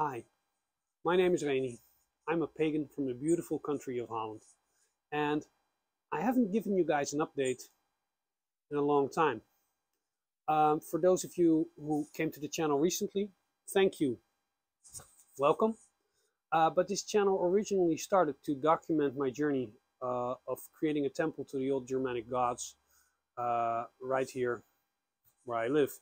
Hi, my name is Reni. I'm a pagan from the beautiful country of Holland, and I haven't given you guys an update in a long time. For those of you who came to the channel recently, thank you, welcome. But this channel originally started to document my journey of creating a temple to the old Germanic gods right here where I live.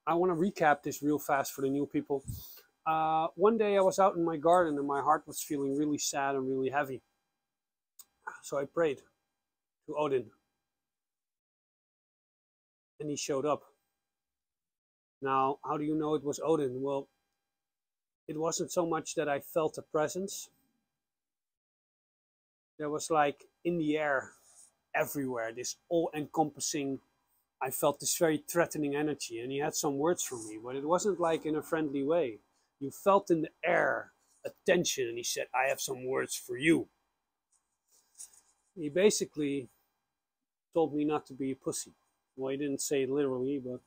I want to recap this real fast for the new people. One day I was out in my garden and my heart was feeling really sad and really heavy. So I prayed to Odin. And he showed up. Now, how do you know it was Odin? Well, it wasn't so much that I felt a presence. There was like in the air, everywhere, this all-encompassing, I felt this very threatening energy, and he had some words for me, but it wasn't like in a friendly way. You felt in the air a tension, and he said, I have some words for you. He basically told me not to be a pussy. Well, he didn't say it literally, but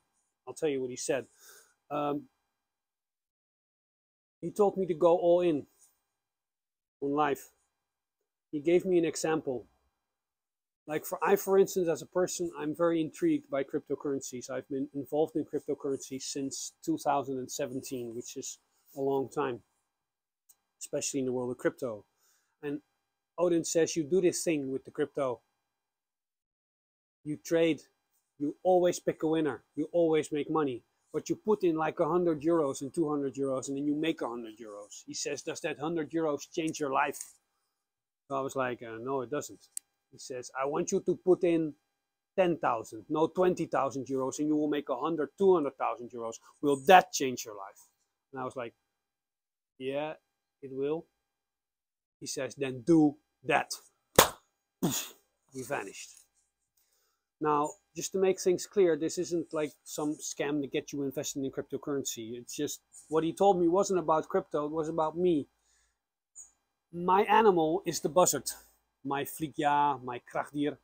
I'll tell you what he said. He told me to go all in on life. He gave me an example. Like for instance, as a person, I'm very intrigued by cryptocurrencies. I've been involved in cryptocurrency since 2017, which is a long time, especially in the world of crypto. And Odin says, you do this thing with the crypto. You trade, you always pick a winner, you always make money. But you put in like 100 euros and 200 euros and then you make 100 euros. He says, does that 100 euros change your life? So I was like, no, it doesn't. He says, I want you to put in 10,000, no 20,000 euros, and you will make 100, 200,000 euros. Will that change your life? And I was like, yeah, it will. He says, then do that. He vanished. Now, just to make things clear, this isn't like some scam to get you invested in cryptocurrency. It's just, what he told me wasn't about crypto, it was about me. My animal is the buzzard. My flygja, my krachtdier.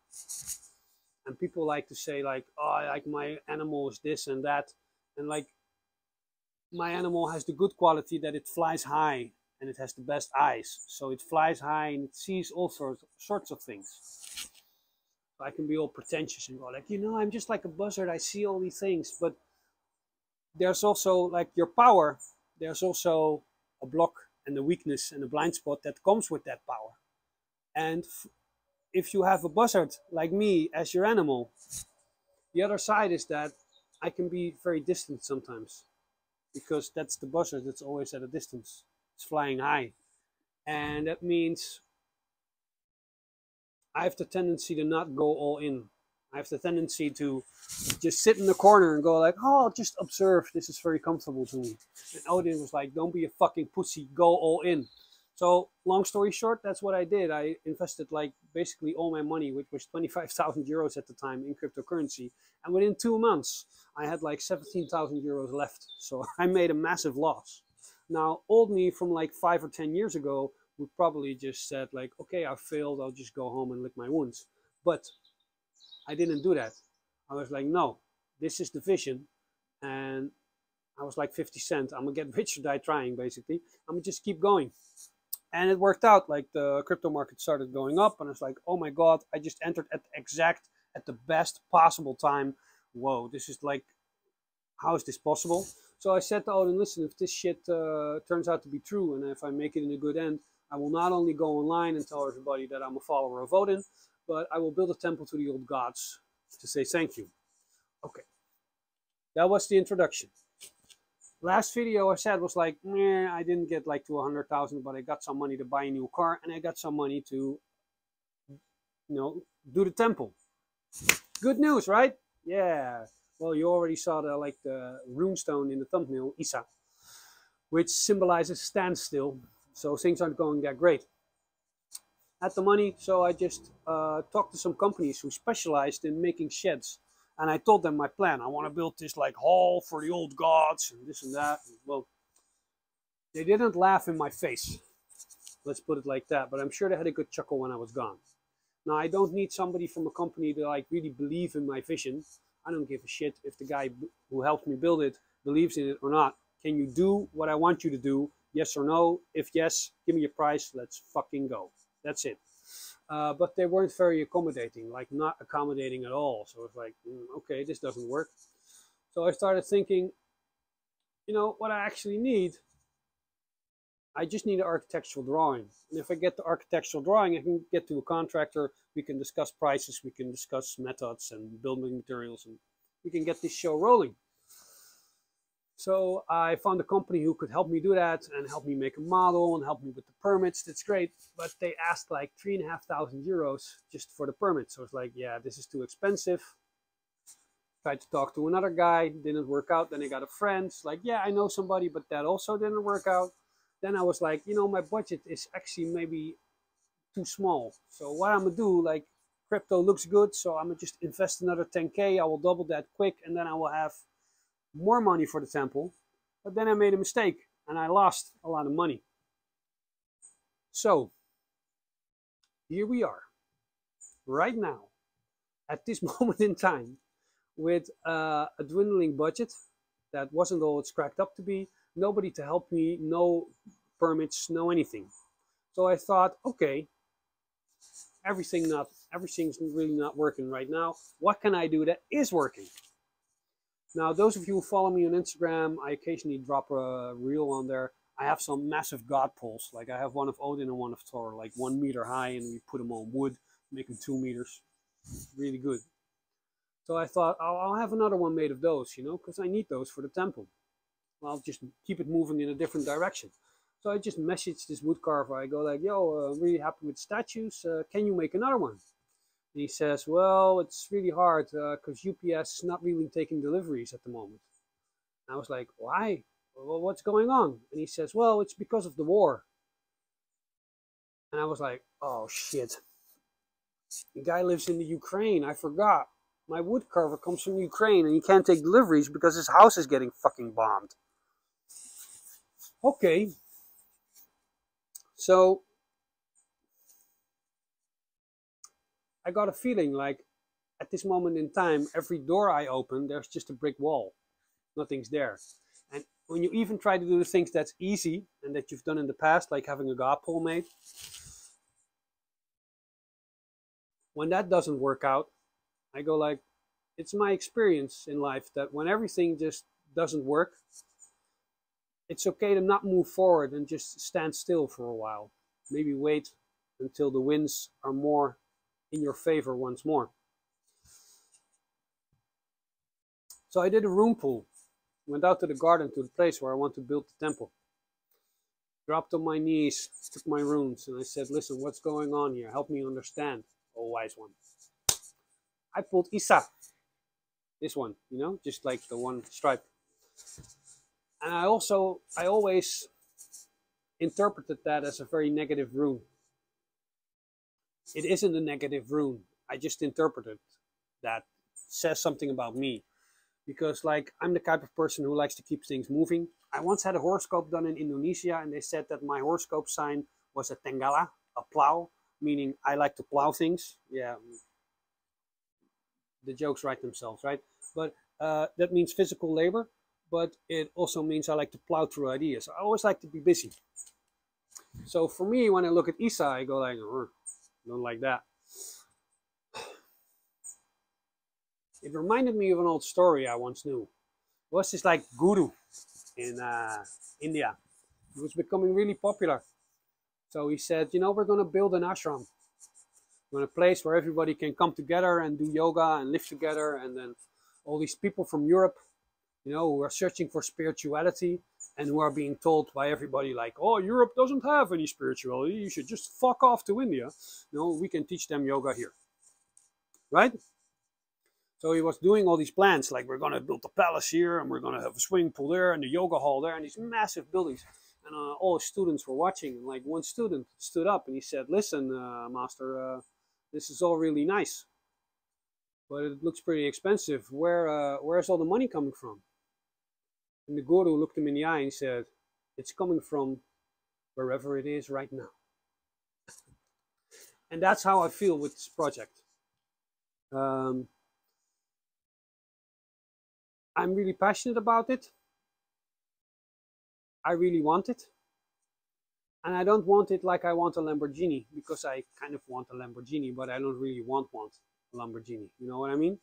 And people like to say like, oh, like my animal is this and that. And like, my animal has the good quality that it flies high and it has the best eyes. So it flies high and it sees all sorts of things. So I can be all pretentious and go like, you know, I'm just like a buzzard. I see all these things. But there's also like your power. There's also a block and a weakness and a blind spot that comes with that power. And if you have a buzzard like me as your animal, the other side is that I can be very distant sometimes, because that's the buzzard that's always at a distance. It's flying high. And that means I have the tendency to not go all in. I have the tendency to just sit in the corner and go like, oh, I'll just observe. This is very comfortable to me. And Odin was like, don't be a fucking pussy, go all in. So long story short, that's what I did. I invested like basically all my money, which was 25,000 euros at the time, in cryptocurrency. And within 2 months, I had like 17,000 euros left. So I made a massive loss. Now, old me from like 5 or 10 years ago would probably just said like, okay, I failed. I'll just go home and lick my wounds. But I didn't do that. I was like, no, this is the vision. And I was like 50 Cent. I'm going to get rich or die trying, basically. I'm going to just keep going. And it worked out. Like the crypto market started going up, and I was like, oh my God, I just entered at the best possible time. Whoa, this is like, how is this possible? So I said to Odin, listen, if this shit turns out to be true, and if I make it in a good end, I will not only go online and tell everybody that I'm a follower of Odin, but I will build a temple to the old gods to say thank you. Okay, that was the introduction. Last video I said was like, meh, I didn't get like to 100,000, but I got some money to buy a new car, and I got some money to, you know, do the temple. Good news, right? Yeah. Well, you already saw the runestone in the thumbnail, Isa, which symbolizes standstill. So things aren't going that great. Had the money, so I just talked to some companies who specialized in making sheds. And I told them my plan. I want to build this like hall for the old gods and this and that. Well, they didn't laugh in my face. Let's put it like that. But I'm sure they had a good chuckle when I was gone. Now, I don't need somebody from a company to like really believe in my vision. I don't give a shit if the guy who helped me build it believes in it or not. Can you do what I want you to do? Yes or no? If yes, give me a price. Let's fucking go. That's it. But they weren't very accommodating, like not accommodating at all. So it's like, okay, this doesn't work. So I started thinking, you know, what I actually need, I just need an architectural drawing. And if I get the architectural drawing, I can get to a contractor. We can discuss prices, we can discuss methods and building materials, and we can get this show rolling. So I found a company who could help me do that and help me make a model and help me with the permits. That's great. But they asked like 3,500 euros just for the permit. So it's like, yeah, this is too expensive. Tried to talk to another guy, didn't work out. Then I got a friend. It's like, yeah, I know somebody, but that also didn't work out. Then I was like, you know, my budget is actually maybe too small. So what I'm gonna do, like, crypto looks good, so I'm gonna just invest another 10K. I will double that quick, and then I will have more money for the temple. But then I made a mistake, and I lost a lot of money. So here we are, right now, at this moment in time, with a dwindling budget that wasn't all it's cracked up to be. Nobody to help me, no permits, no anything. So I thought, okay, everything's really not working right now. What can I do that is working? Now, those of you who follow me on Instagram, I occasionally drop a reel on there. I have some massive god poles. Like I have one of Odin and one of Thor, like 1 meter high, and we put them on wood, make them 2 meters. Really good. So I thought, I'll have another one made of those, you know, because I need those for the temple. I'll just keep it moving in a different direction. So I just messaged this wood carver. I go like, yo, I'm really happy with statues. Can you make another one? And he says, well, it's really hard because UPS is not really taking deliveries at the moment. And I was like, why? Well, what's going on? And he says, well, it's because of the war. And I was like, oh shit. The guy lives in the Ukraine. I forgot. My wood carver comes from Ukraine and he can't take deliveries because his house is getting fucking bombed. Okay. So I got a feeling like at this moment in time, every door I open, there's just a brick wall. Nothing's there. And when you even try to do the things that's easy and that you've done in the past, like having a god pole made, when that doesn't work out, I go like, it's my experience in life that when everything just doesn't work, it's okay to not move forward and just stand still for a while. Maybe wait until the winds are more in your favor once more. So I did a room pull. Went out to the garden, to the place where I want to build the temple. Dropped on my knees, took my runes, and I said, listen, what's going on here? Help me understand, O wise one. I pulled Isa. This one, you know, just like the one stripe. And I always interpreted that as a very negative rune. It isn't a negative rune. I just interpreted that. It says something about me. Because like I'm the type of person who likes to keep things moving. I once had a horoscope done in Indonesia and they said that my horoscope sign was a tenggala, a plow, meaning I like to plow things. Yeah, the jokes write themselves, right? But that means physical labor, but it also means I like to plow through ideas. I always like to be busy. So for me, when I look at Isa, I go like, don't like that. It reminded me of an old story I once knew. It was this like guru in India. He was becoming really popular. So he said, you know, we're going to build an ashram. We're going to a place where everybody can come together and do yoga and live together. And then all these people from Europe, you know, who are searching for spirituality and who are being told by everybody like, oh, Europe doesn't have any spirituality. You should just fuck off to India. No, we can teach them yoga here. Right? So he was doing all these plans, like we're going to build a palace here, and we're going to have a swimming pool there, and the yoga hall there, and these massive buildings. And all his students were watching, and like one student stood up and he said, listen, master, this is all really nice, but it looks pretty expensive. Where's all the money coming from? And the guru looked him in the eye and he said, it's coming from wherever it is right now. And that's how I feel with this project. I'm really passionate about it. I really want it. And I don't want it like I want a Lamborghini, because I kind of want a Lamborghini, but I don't really want a Lamborghini. You know what I mean?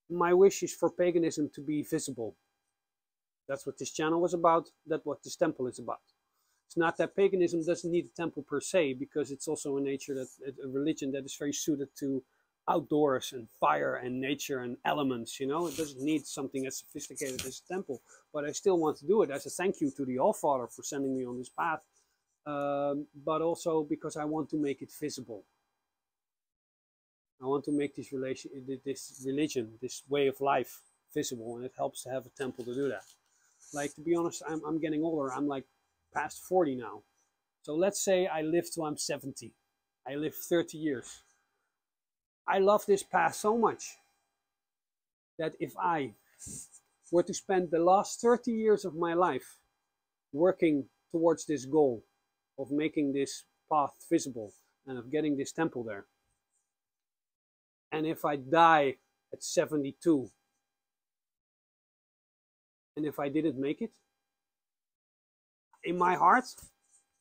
My wish is for paganism to be visible. That's what this channel was about. That's what this temple is about. It's not that paganism doesn't need a temple per se, because it's also a nature that a religion that is very suited to outdoors and fire and nature and elements. You know, it doesn't need something as sophisticated as a temple. But I still want to do it as a thank you to the All-Father for sending me on this path, but also because I want to make it visible. I want to make this religion, this way of life, visible, and it helps to have a temple to do that. Like, to be honest, I'm getting older. I'm like past 40 now. So let's say I live till I'm 70. I live 30 years. I love this path so much that if I were to spend the last 30 years of my life working towards this goal of making this path visible and of getting this temple there, and if I die at 72, and if I didn't make it, in my heart,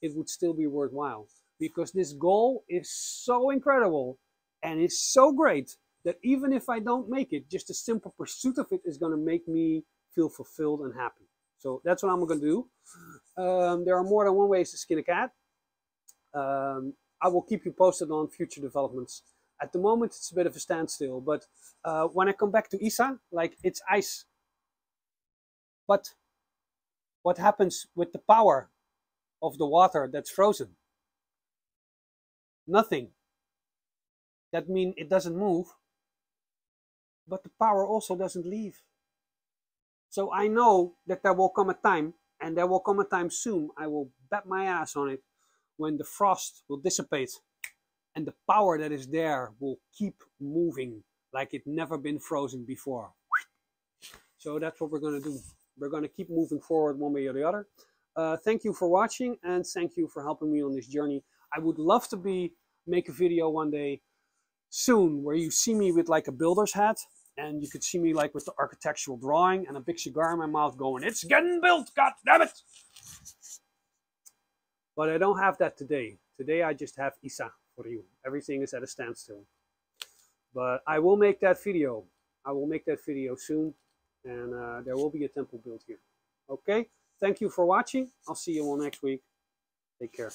it would still be worthwhile, because this goal is so incredible and it's so great that even if I don't make it, just the simple pursuit of it is going to make me feel fulfilled and happy. So that's what I'm going to do. There are more than one ways to skin a cat. I will keep you posted on future developments. At the moment, it's a bit of a standstill, but when I come back to Isa, like, it's ice. But what happens with the power of the water that's frozen? Nothing. That means it doesn't move, but the power also doesn't leave. So I know that there will come a time, and there will come a time soon, I will bet my ass on it, when the frost will dissipate and the power that is there will keep moving like it never been frozen before. So that's what we're going to do. We're going to keep moving forward one way or the other. Thank you for watching, and thank you for helping me on this journey. I would love to make a video one day soon where you see me with like a builder's hat, and you could see me like with the architectural drawing and a big cigar in my mouth going, "It's getting built, god damn it!" But I don't have that today. Today I just have Isa for you. Everything is at a standstill. But I will make that video. I will make that video soon, and there will be a temple built here. Okay? Thank you for watching. I'll see you all next week. Take care.